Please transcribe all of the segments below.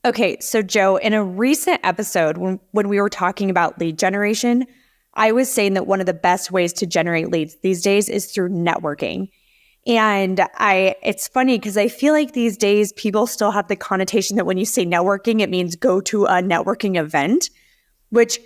Okay, so Joe, in a recent episode, when we were talking about lead generation, I was saying that one of the best ways to generate leads these days is through networking. And it's funny because I feel like these days people still have the connotation that when you say networking, it means go to a networking event, which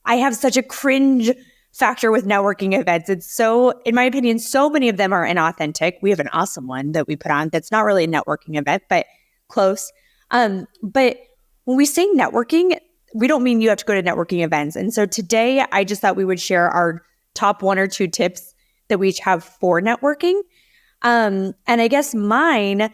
I have such a cringe factor with networking events. It's so, in my opinion, so many of them are inauthentic. We have an awesome one that we put on that's not really a networking event, but close. But when we say networking, we don't mean you have to go to networking events. And so today I just thought we would share our top 1 or 2 tips that we each have for networking. And I guess mine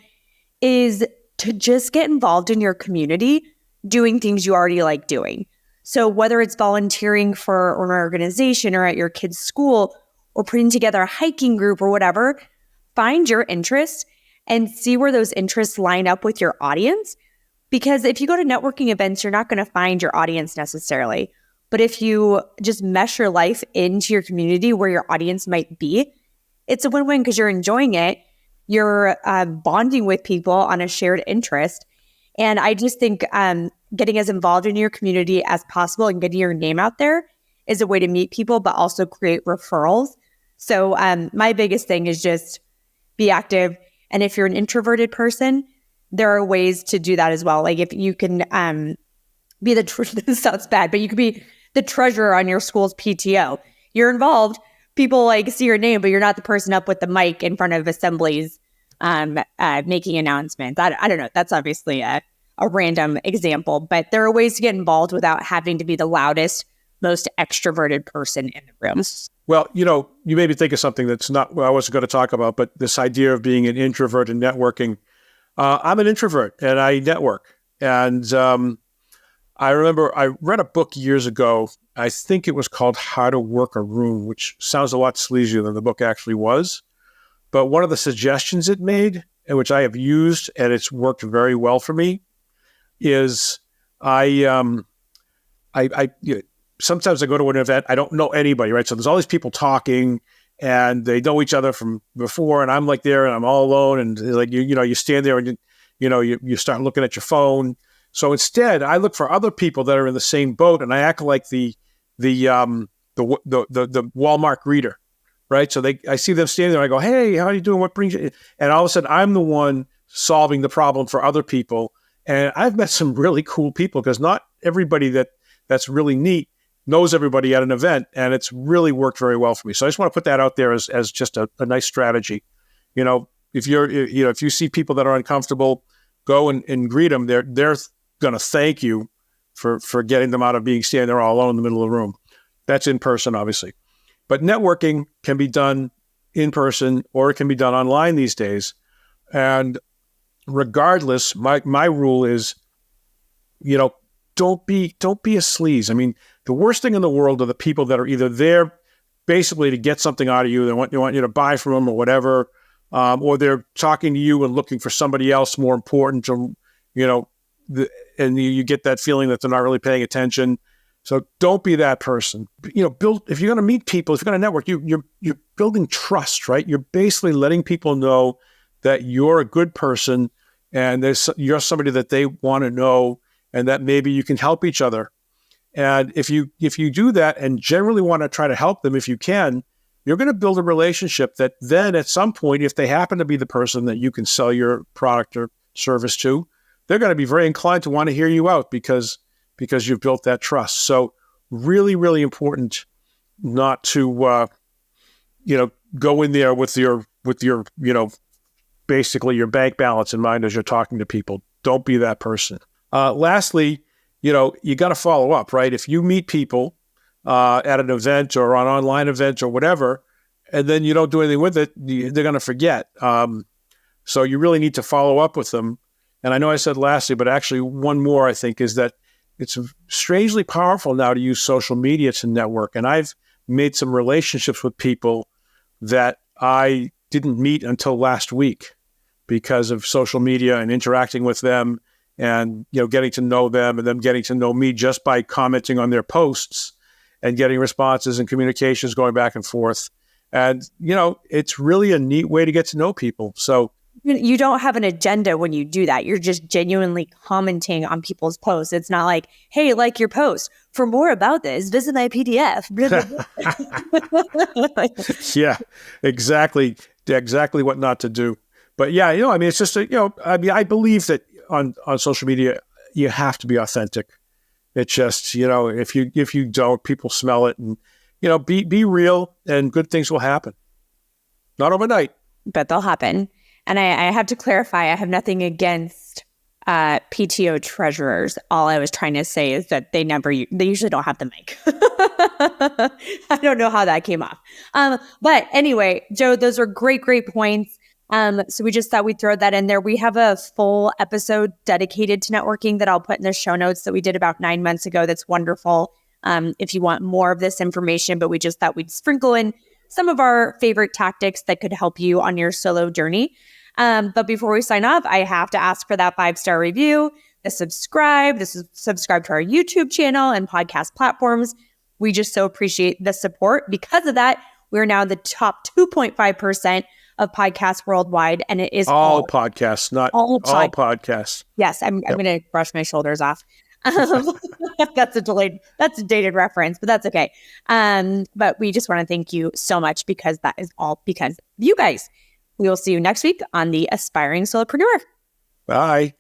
is to just get involved in your community, doing things you already like doing. So whether it's volunteering for an organization or at your kid's school or putting together a hiking group or whatever, find your interests and see where those interests line up with your audience. Because if you go to networking events, you're not going to find your audience necessarily. But if you just mesh your life into your community where your audience might be, it's a win-win because you're enjoying it. You're bonding with people on a shared interest. And I just think getting as involved in your community as possible and getting your name out there is a way to meet people, but also create referrals. So my biggest thing is just be active. And if you're an introverted person, there are ways to do that as well. Like if you can be this sounds bad, but you could be the treasurer on your school's PTO. You're involved. People like see your name, but you're not the person up with the mic in front of assemblies making announcements. I don't know. That's obviously a random example, but there are ways to get involved without having to be the loudest, most extroverted person in the room. Well, you made me think of something that's not what I wasn't going to talk about, but this idea of being an introvert and networking. I'm an introvert and I network. And I remember I read a book years ago. I think it was called How to Work a Room, which sounds a lot sleazier than the book actually was. But one of the suggestions it made, and which I have used, and it's worked very well for me, is sometimes I go to an event, I don't know anybody, right? So there's all these people talking, and they know each other from before, and I'm like there, and I'm all alone, and like you stand there, and you start looking at your phone. So instead, I look for other people that are in the same boat, and I act like the Walmart greeter, right? So I see them standing there, and I go, "Hey, how are you doing? What brings you?" And all of a sudden, I'm the one solving the problem for other people. And I've met some really cool people because not everybody that's really neat knows everybody at an event, and it's really worked very well for me. So I just want to put that out there as just a nice strategy. If you see people that are uncomfortable, go and greet them. They're going to thank you for getting them out of being standing there all alone in the middle of the room. That's in person, obviously. But networking can be done in person or it can be done online these days. And regardless, my rule is, don't be a sleaze. I mean, the worst thing in the world are the people that are either there basically to get something out of you. They want you to buy from them or whatever, or they're talking to you and looking for somebody else more important to, and you get that feeling that they're not really paying attention. So don't be that person. If you're going to meet people, if you're going to network, you're building trust, right? You're basically letting people know that you're a good person and you're somebody that they want to know and that maybe you can help each other. And if you do that and generally want to try to help them if you can, you're going to build a relationship that then at some point, if they happen to be the person that you can sell your product or service to, they're going to be very inclined to want to hear you out because you've built that trust. So really, really important not to, go in there with your, basically your bank balance in mind as you're talking to people. Don't be that person. Lastly, you got to follow up, right? If you meet people at an event or on online event or whatever, and then you don't do anything with it, they're going to forget. So you really need to follow up with them. And I know I said lastly, but actually one more I think is that it's strangely powerful now to use social media to network. And I've made some relationships with people that I didn't meet until last week because of social media and interacting with them and, getting to know them and them getting to know me just by commenting on their posts and getting responses and communications going back and forth. And, it's really a neat way to get to know people. So You don't have an agenda when you do that. You're just genuinely commenting on people's posts. It's not like, hey, like your post. For more about this, visit my PDF. Yeah, exactly. Exactly what not to do. But yeah, I mean, it's just, I believe that on social media, you have to be authentic. It's just, if you don't, people smell it, and, be real, and good things will happen. Not overnight, but they'll happen. And I have to clarify, I have nothing against PTO treasurers. All I was trying to say is that they usually don't have the mic. I don't know how that came off. But anyway, Joe, those are great points. So we just thought we'd throw that in there. We have a full episode dedicated to networking that I'll put in the show notes that we did about 9 months ago. That's wonderful. If you want more of this information, but we just thought we'd sprinkle in some of our favorite tactics that could help you on your solo journey. But before we sign off, I have to ask for that 5-star review, subscribe to our YouTube channel and podcast platforms. We just so appreciate the support. Because of that, we're now the top 2.5% of podcasts worldwide. And it is all podcasts, not all podcasts. Yes, I'm going to brush my shoulders off. That's a dated reference, but that's okay. But we just want to thank you so much, because that is all because of you guys. We will see you next week on the Aspiring Solopreneur. Bye.